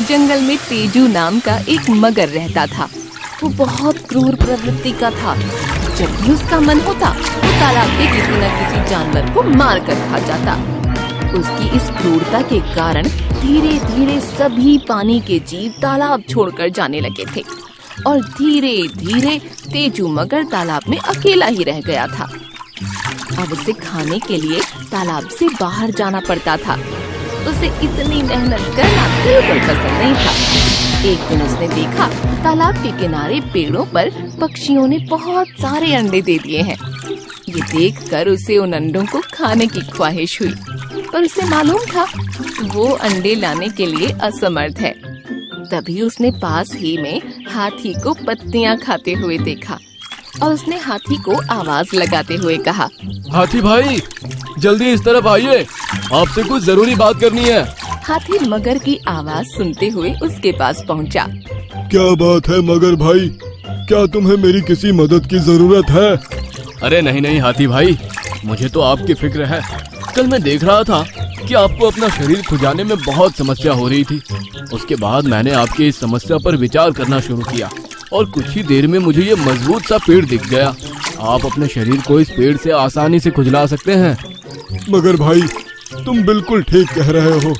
जंगल में तेजू नाम का एक मगर रहता था। वो बहुत क्रूर प्रवृत्ति का था। जब भी उसका मन होता वो तालाब के किसी न किसी जानवर को मार कर खा जाता। उसकी इस क्रूरता के कारण धीरे धीरे सभी पानी के जीव तालाब छोड़कर जाने लगे थे और धीरे धीरे तेजू मगर तालाब में अकेला ही रह गया था। अब उसे खाने के लिए तालाब से बाहर जाना पड़ता था। उसे इतनी मेहनत करना बिल्कुल पसंद नहीं था। एक दिन उसने देखा तालाब के किनारे पेड़ों पर पक्षियों ने बहुत सारे अंडे दे दिए हैं। ये देखकर उसे उन अंडों को खाने की ख्वाहिश हुई, पर उसे मालूम था वो अंडे लाने के लिए असमर्थ है। तभी उसने पास ही में हाथी को पत्तियां खाते हुए देखा और उसने हाथी को आवाज लगाते हुए कहा, हाथी भाई, जल्दी इस तरफ आइए, आपसे कुछ जरूरी बात करनी है। हाथी मगर की आवाज सुनते हुए उसके पास पहुंचा। क्या बात है मगर भाई, क्या तुम्हें मेरी किसी मदद की जरूरत है? अरे नहीं नहीं हाथी भाई, मुझे तो आपकी फिक्र है। कल मैं देख रहा था कि आपको अपना शरीर खुजाने में बहुत समस्या हो रही थी। उसके बाद मैंने आपकी इस समस्या पर विचार करना शुरू किया और कुछ ही देर में मुझे ये मजबूत सा पेड़ दिख गया। आप अपने शरीर को इस पेड़ से आसानी से खुजला सकते हैं। मगर भाई, तुम बिल्कुल ठीक कह रहे हो।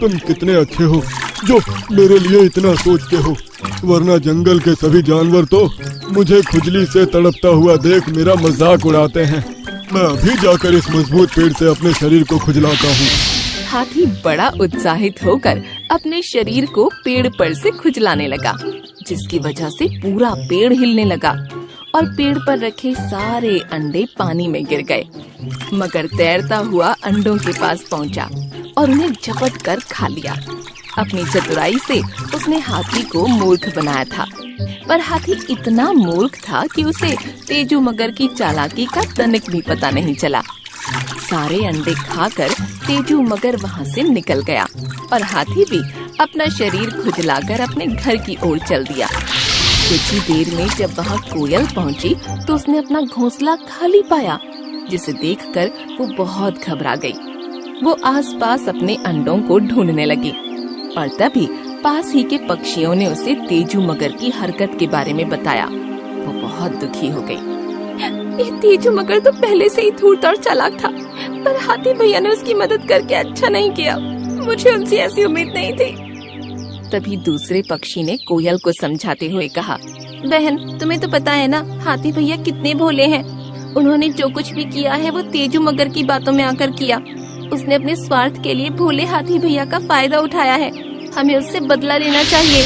तुम कितने अच्छे हो जो मेरे लिए इतना सोचते हो, वरना जंगल के सभी जानवर तो मुझे खुजली से तड़पता हुआ देख मेरा मजाक उड़ाते हैं। मैं अभी जाकर इस मजबूत पेड़ से अपने शरीर को खुजलाता हूँ। हाथी बड़ा उत्साहित होकर अपने शरीर को पेड़ पर से खुजलाने लगा, जिसकी वजह से पूरा पेड़ हिलने लगा और पेड़ पर रखे सारे अंडे पानी में गिर गए। मगर तैरता हुआ अंडों के पास पहुंचा और उन्हें झपट कर खा लिया। अपनी चतुराई से उसने हाथी को मूर्ख बनाया था, पर हाथी इतना मूर्ख था कि उसे तेजू मगर की चालाकी का तनिक भी पता नहीं चला। सारे अंडे खाकर तेजू मगर वहाँ से निकल गया और हाथी भी अपना शरीर खुजलाकर अपने घर की ओर चल दिया। कुछ ही देर में जब वहाँ कोयल पहुँची तो उसने अपना घोंसला खाली पाया, जिसे देखकर वो बहुत घबरा गई। वो आसपास अपने अंडों को ढूंढने लगी और तभी पास ही के पक्षियों ने उसे तेजू मगर की हरकत के बारे में बताया। वो बहुत दुखी हो गई। ये तेजू मगर तो पहले से ही धूर्त और चालाक था, पर हाथी भैया ने उसकी मदद करके अच्छा नहीं किया। मुझे उनसे ऐसी उम्मीद नहीं थी। तभी दूसरे पक्षी ने कोयल को समझाते हुए कहा, बहन, तुम्हें तो पता है ना हाथी भैया कितने भोले हैं। उन्होंने जो कुछ भी किया है वो तेजू मगर की बातों में आकर किया। उसने अपने स्वार्थ के लिए भोले हाथी भैया का फायदा उठाया है। हमें उससे बदला लेना चाहिए।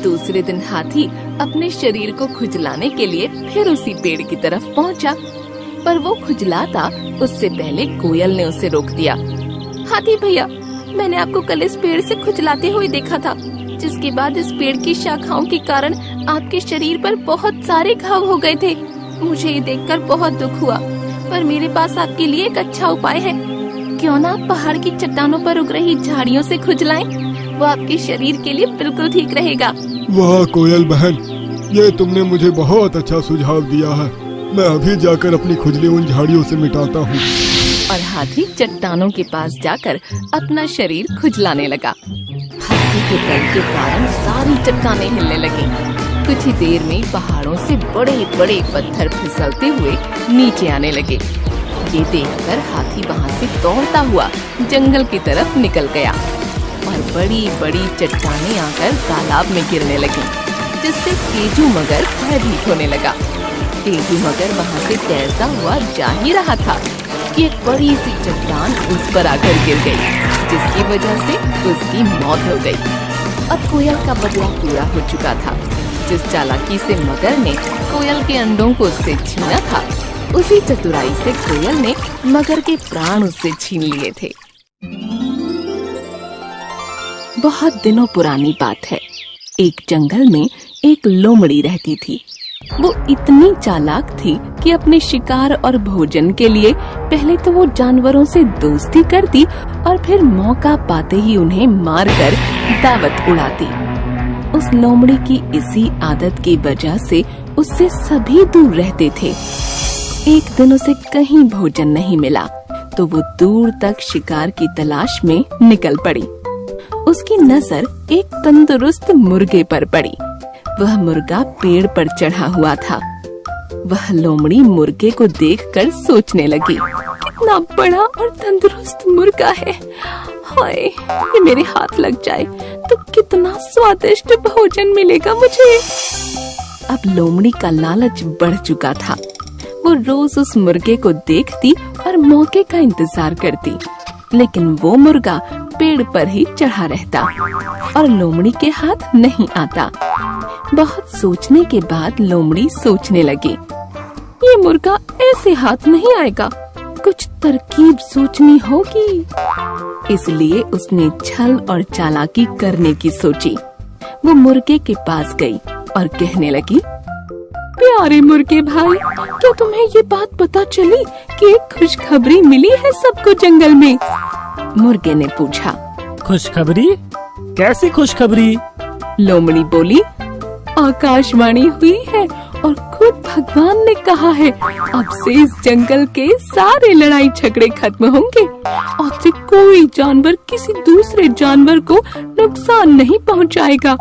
दूसरे दिन हाथी अपने शरीर को खुजलाने के लिए फिर उसी पेड़ की तरफ पहुंचा, पर वो खुजलाता उससे पहले कोयल ने उसे रोक दिया। हाथी भैया, मैंने आपको कल इस पेड़ से खुजलाते हुए देखा था, जिसके बाद इस पेड़ की शाखाओं के कारण आपके शरीर पर बहुत सारे घाव हो गए थे। मुझे ये देखकर बहुत दुख हुआ, पर मेरे पास आपके लिए एक अच्छा उपाय है। क्यों ना पहाड़ की चट्टानों पर उग रही झाड़ियों से खुजलाएं? वो आपके शरीर के लिए बिल्कुल ठीक रहेगा। वाह कोयल बहन, ये तुमने मुझे बहुत अच्छा सुझाव दिया है। मैं अभी जाकर अपनी खुजली उन झाड़ियों से मिटाता हूँ। और हाथी चट्टानों के पास जाकर अपना शरीर खुजलाने लगा। हाथी के बल के कारण सारी चट्टानें हिलने लगी। कुछ ही देर में पहाड़ों से बड़े बड़े पत्थर फिसलते हुए नीचे आने लगे। ये देखकर हाथी वहाँ से दौड़ता हुआ जंगल की तरफ निकल गया और बड़ी बड़ी चट्टानें आकर तालाब में गिरने लगी, जिससे तेजू मगर भयभीत होने लगा। तेजू मगर वहाँ से तैरता हुआ जा ही रहा था कि एक बड़ी सी चट्टान उस पर आकर गिर गई, जिसकी वजह से उसकी मौत हो गई। अब कोयल का बदला पूरा हो चुका था। जिस चालाकी से मगर ने कोयल के अंडों को उससे छीना था, उसी चतुराई से कोयल ने मगर के प्राण उससे छीन लिए थे। बहुत दिनों पुरानी बात है। एक जंगल में एक लोमड़ी रहती थी। वो इतनी चालाक थी कि अपने शिकार और भोजन के लिए पहले तो वो जानवरों से दोस्ती करती और फिर मौका पाते ही उन्हें मारकर दावत उड़ाती। उस लोमड़ी की इसी आदत की वजह से उससे सभी दूर रहते थे। एक दिन उसे कहीं भोजन नहीं मिला तो वो दूर तक शिकार की तलाश में निकल पड़ी। उसकी नजर एक तंदुरुस्त मुर्गे पर पड़ी। वह मुर्गा पेड़ पर चढ़ा हुआ था। वह लोमड़ी मुर्गे को देखकर सोचने लगी, कितना बड़ा और तंदुरुस्त मुर्गा है। हाय, ये मेरे हाथ लग जाए तो कितना स्वादिष्ट भोजन मिलेगा मुझे। अब लोमड़ी का लालच बढ़ चुका था। वो रोज उस मुर्गे को देखती और मौके का इंतजार करती, लेकिन वो मुर्गा पेड़ पर ही चढ़ा रहता और लोमड़ी के हाथ नहीं आता। बहुत सोचने के बाद लोमड़ी सोचने लगी, ये मुर्गा ऐसे हाथ नहीं आएगा, कुछ तरकीब सोचनी होगी। इसलिए उसने छल और चालाकी करने की सोची। वो मुर्गे के पास गई और कहने लगी, प्यारे मुर्गे भाई, क्या तुम्हें ये बात पता चली कि एक खुशखबरी मिली है सबको जंगल में? मुर्गे ने पूछा। खुशखबरी? कैसी खुशखबरी? लोमड़ी बोली, आकाशवाणी हुई है और खुद भगवान ने कहा है, अब से इस जंगल के सारे लड़ाई झगड़े खत्म होंगे। अब से कोई जानवर किसी दूसरे जानवर को नुकसान नहीं पहुंचाएगा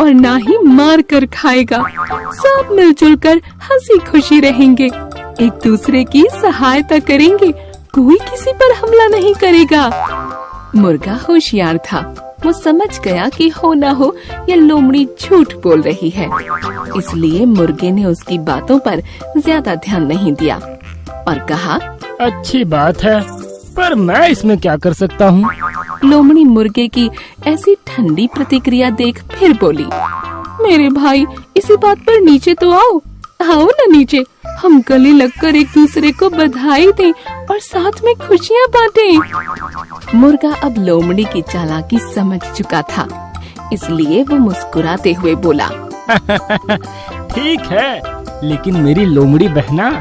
और ना ही मार कर खाएगा। सब मिलजुल कर हंसी खुशी रहेंगे, एक दूसरे की सहायता करेंगे, कोई किसी पर हमला नहीं करेगा। मुर्गा होशियार था। वो समझ गया कि हो ना हो ये लोमड़ी झूठ बोल रही है, इसलिए मुर्गे ने उसकी बातों पर ज्यादा ध्यान नहीं दिया और कहा, अच्छी बात है, पर मैं इसमें क्या कर सकता हूँ? लोमड़ी मुर्गे की ऐसी ठंडी प्रतिक्रिया देख फिर बोली, मेरे भाई, इसी बात पर नीचे तो आओ। आओ ना नीचे, हम गले लगकर एक दूसरे को बधाई दें और साथ में खुशियाँ बांटें। मुर्गा अब लोमड़ी की चालाकी समझ चुका था, इसलिए वो मुस्कुराते हुए बोला, ठीक है, लेकिन मेरी लोमड़ी बहना,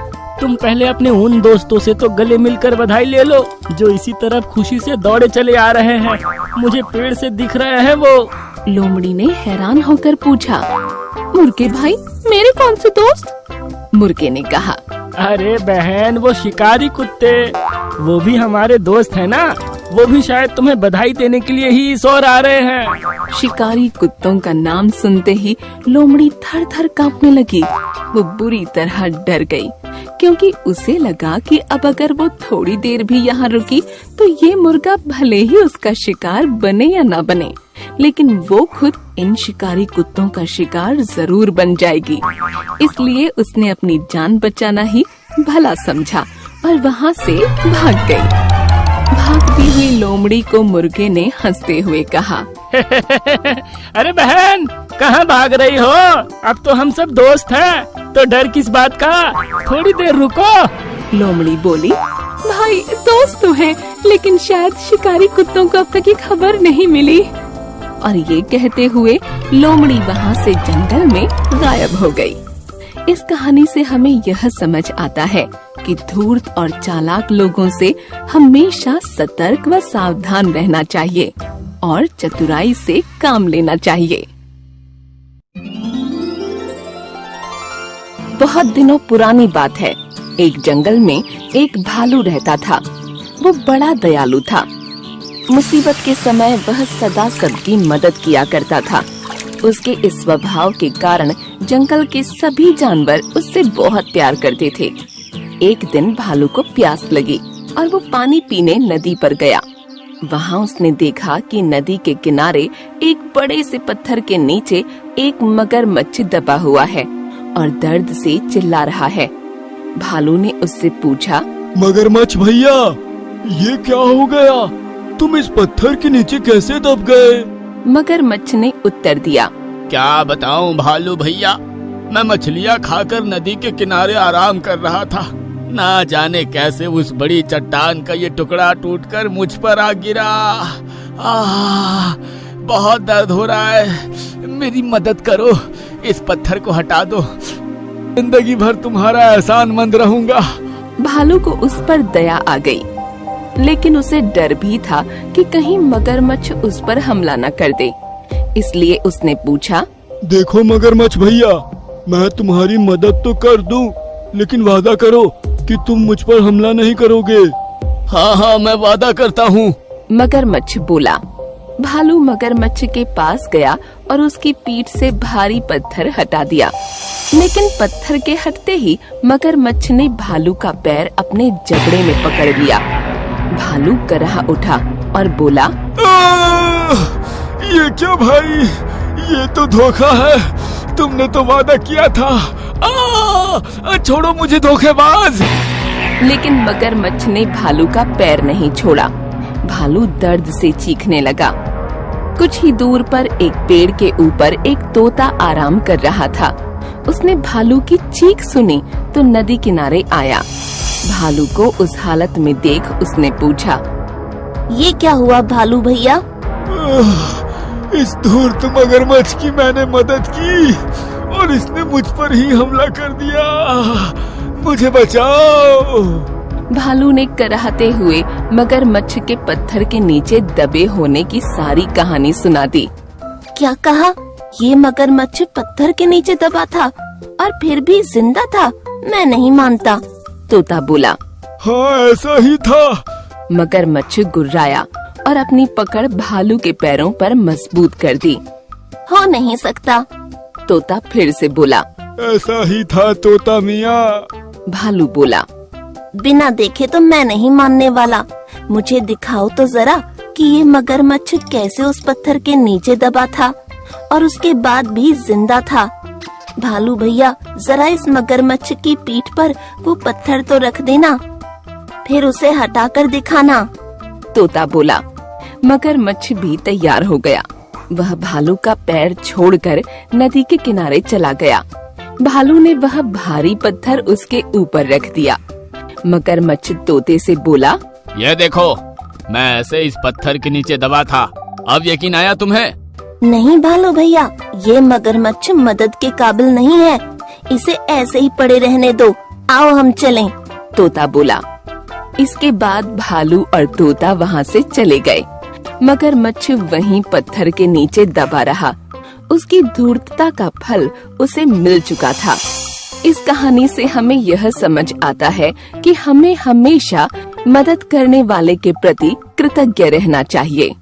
तुम पहले अपने उन दोस्तों से तो गले मिलकर बधाई ले लो जो इसी तरफ खुशी से दौड़े चले आ रहे हैं। मुझे पेड़ से दिख रहे हैं वो। लोमड़ी ने हैरान होकर पूछा, मुर्गे भाई, मेरे कौन से दोस्त? मुर्गे ने कहा, अरे बहन, वो शिकारी कुत्ते, वो भी हमारे दोस्त है ना, वो भी शायद तुम्हें बधाई देने के लिए ही इस ओर आ रहे हैं। शिकारी कुत्तों का नाम सुनते ही लोमड़ी थर थर कांपने लगी। वो बुरी तरह डर गई, क्योंकि उसे लगा कि अब अगर वो थोड़ी देर भी यहाँ रुकी तो ये मुर्गा भले ही उसका शिकार बने या ना बने, लेकिन वो खुद इन शिकारी कुत्तों का शिकार जरूर बन जाएगी। इसलिए उसने अपनी जान बचाना ही भला समझा और वहाँ से भाग गई। भागती हुई लोमड़ी को मुर्गे ने हंसते हुए कहा, अरे बहन, कहाँ भाग रही हो? अब तो हम सब दोस्त हैं, तो डर किस बात का? थोड़ी देर रुको। लोमड़ी बोली, भाई दोस्त तो हैं, लेकिन शायद शिकारी कुत्तों को अब तक ये खबर नहीं मिली। और ये कहते हुए लोमड़ी वहाँ से जंगल में गायब हो गई। इस कहानी से हमें यह समझ आता है कि धूर्त और चालाक लोगों से हमेशा सतर्क व सावधान रहना चाहिए और चतुराई से काम लेना चाहिए। बहुत दिनों पुरानी बात है, एक जंगल में एक भालू रहता था। वो बड़ा दयालु था। मुसीबत के समय वह सदा सबकी मदद किया करता था। उसके इस स्वभाव के कारण जंगल के सभी जानवर उससे बहुत प्यार करते थे। एक दिन भालू को प्यास लगी और वो पानी पीने नदी पर गया। वहाँ उसने देखा कि नदी के किनारे एक बड़े से पत्थर के नीचे एक मगरमच्छ दबा हुआ है और दर्द से चिल्ला रहा है। भालू ने उससे पूछा, मगरमच्छ भैया, ये क्या हो गया? तुम इस पत्थर के नीचे कैसे दब गए? मगरमच्छ ने उत्तर दिया, क्या बताऊं भालू भैया, मैं मछलियाँ खाकर नदी के किनारे आराम कर रहा था। ना जाने कैसे उस बड़ी चट्टान का ये टुकड़ा टूटकर मुझ पर आ गिरा। बहुत दर्द हो रहा है, मेरी मदद करो, इस पत्थर को हटा दो, जिंदगी भर तुम्हारा एहसानमंद रहूंगा। भालू को उस पर दया आ गई, लेकिन उसे डर भी था कि कहीं मगरमच्छ उस पर हमला न कर दे। इसलिए उसने पूछा, देखो मगरमच्छ भैया, मैं तुम्हारी मदद तो कर दूं, लेकिन वादा करो कि तुम मुझ पर हमला नहीं करोगे। हाँ हाँ, मैं वादा करता हूँ। मगरमच्छ बोला, भालू मगरमच्छ के पास गया और उसकी पीठ से भारी पत्थर हटा दिया, लेकिन पत्थर के हटते ही मगरमच्छ ने भालू का पैर अपने जबड़े में पकड़ लिया। भालू कराह उठा और बोला, ये क्या भाई, ये तो धोखा है। तुमने तो वादा किया था। छोड़ो मुझे धोखेबाज। लेकिन मगरमच्छ ने भालू का पैर नहीं छोड़ा। भालू दर्द से चीखने लगा। कुछ ही दूर पर एक पेड़ के ऊपर एक तोता आराम कर रहा था। उसने भालू की चीख सुनी तो नदी किनारे आया। भालू को उस हालत में देख उसने पूछा, ये क्या हुआ भालू भैया? इस धूर्त मगरमच्छ की मैंने मदद की और इसने मुझ पर ही हमला कर दिया। मुझे बचाओ। भालू ने कराहते हुए मगरमच्छ के पत्थर के नीचे दबे होने की सारी कहानी सुना दी। क्या कहा? ये मगरमच्छ पत्थर के नीचे दबा था और फिर भी जिंदा था? मैं नहीं मानता। तोता बोला, हाँ ऐसा ही था। मगरमच्छ गुर्राया और अपनी पकड़ भालू के पैरों पर मजबूत कर दी। हो नहीं सकता। तोता फिर से बोला, ऐसा ही था तोता मियाँ। भालू बोला, बिना देखे तो मैं नहीं मानने वाला। मुझे दिखाओ तो जरा कि ये मगरमच्छ कैसे उस पत्थर के नीचे दबा था और उसके बाद भी जिंदा था। भालू भैया, जरा इस मगरमच्छ की पीठ पर वो पत्थर तो रख देना, फिर उसे हटाकर दिखाना। तोता बोला। मगरमच्छ भी तैयार हो गया। वह भालू का पैर छोड़कर नदी के किनारे चला गया। भालू ने वह भारी पत्थर उसके ऊपर रख दिया। मगरमच्छ तोते से बोला, ये देखो, मैं ऐसे इस पत्थर के नीचे दबा था। अब यकीन आया तुम्हें? नहीं भालू भैया, ये मगरमच्छ मदद के काबिल नहीं है। इसे ऐसे ही पड़े रहने दो। आओ हम चलें। तोता बोला। इसके बाद भालू और तोता वहाँ से चले गए। मगरमच्छ वहीं पत्थर के नीचे दबा रहा। उसकी धूर्तता का फल उसे मिल चुका था। इस कहानी से हमें यह समझ आता है कि हमें हमेशा मदद करने वाले के प्रति कृतज्ञ रहना चाहिए।